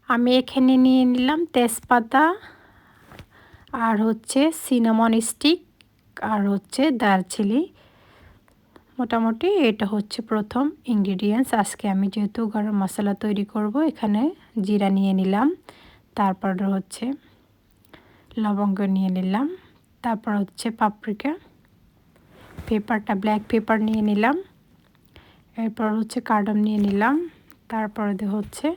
আমি এখানে নিয়ে নিলাম তেজপাতা আর হচ্ছে সিনামন স্টিক আর হচ্ছে দারচিনি। মোটামুটি এটা হচ্ছে প্রথম ইনগ্রিডিয়েন্টস। আজকে আমি যেহেতু গরম মশলা তৈরি করব, এখানে জিরা নিয়ে নিলাম, তারপর হচ্ছে লবঙ্গ নিয়ে নিলাম, তারপর হচ্ছে পাপরিকা, পেপারটা ব্ল্যাক পেপার নিয়ে নিলাম, এরপর হচ্ছে কার্ডাম নিয়ে নিলাম, তারপরে হচ্ছে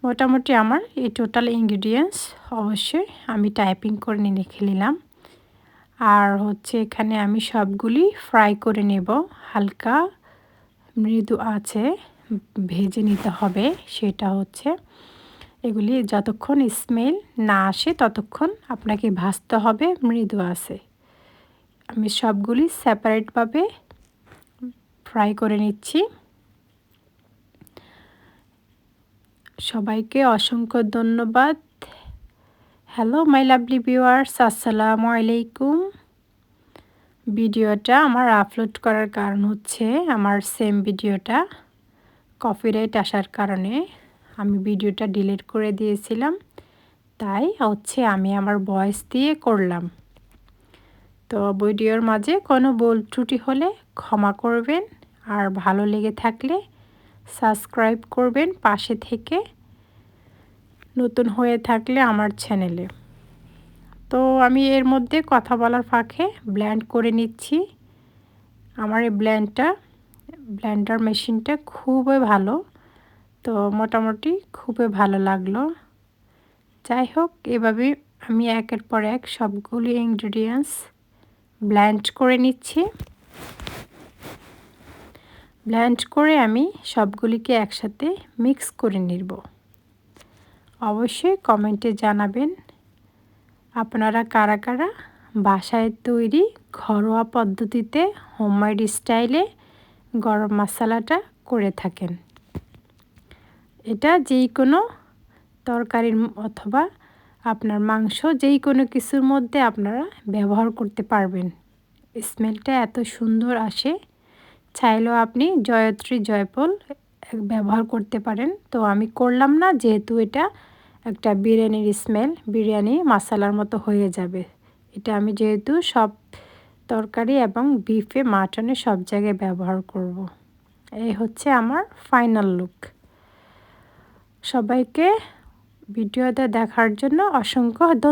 মোটামুটি আমার এই টোটাল ইনগ্রিডিয়েন্টস অবশ্যই আমি টাইপিং করে লিখে নিলাম। আর হচ্ছে এখানে আমি সবগুলি ফ্রাই করে নেব, হালকা মৃদু আছে ভেজে নিতে হবে। সেটা হচ্ছে এগুলি যতক্ষণ স্মেল না আসে ততক্ষণ আপনাকে ভাজতে হবে মৃদু আছে। আমি সবগুলি সেপারেটভাবে ফ্রাই করে নিচ্ছি। সবাইকে অসংখ্য ধন্যবাদ। হ্যালো মাই লাভলি ভিউয়ার্স, আসসালামু আলাইকুম। ভিডিওটা আমার আপলোড করার কারণ হচ্ছে আমার সেম ভিডিওটা কপিরাইট আসার কারণে আমি ভিডিওটা ডিলিট করে দিয়েছিলাম, তাই হচ্ছে আমি আমার ভয়েস দিয়ে করলাম। তো ভিডিওর মাঝে কোনো ভুল ত্রুটি হলে ক্ষমা করবেন, আর ভালো লেগে থাকলে সাবস্ক্রাইব করবেন পাশে থেকে, নতুন হয়ে থাকলে আমার চ্যানেলে। তো আমি এর মধ্যে কথা বলার ফাঁকে ব্লেন্ড করে নিচ্ছি। আমার এই ব্লেন্ডার মেশিনটা খুবই ভালো, তো মোটামুটি খুবই ভালো লাগলো। যাই হোক, এভাবে আমি একের পর এক সবগুলি ইনগ্রিডিয়েন্টস ব্লেন্ড করে নিচ্ছি। ব্লেন্ড করে আমি সবগুলিকে একসাথে মিক্স করে নিব। অবশ্যই কমেন্টে জানাবেন আপনারা কারা কারা বাসায় তৈরি ঘরোয়া পদ্ধতিতে হোমমেড স্টাইলে গরম মশলাটা করে থাকেন। এটা যেই কোনো তরকারির অথবা আপনার মাংস যেই কোনো কিছুর মধ্যে আপনারা ব্যবহার করতে পারবেন। স্মেলটা এত সুন্দর আসে, চাইলেও আপনি জয়ত্রী জয়ফল ব্যবহার করতে পারেন। তো আমি করলাম না, যেহেতু এটা একটা বিরিয়ানির স্মেল, বিরিয়ানি মশলার মতো হয়ে যাবে। এটা আমি যেহেতু সব তরকারি এবং বিফে মাটনে সব জায়গায় ব্যবহার করব। এই হচ্ছে আমার ফাইনাল লুক। সবাইকে ভিডিওটা দেখার জন্য অসংখ্য ধন্যবাদ।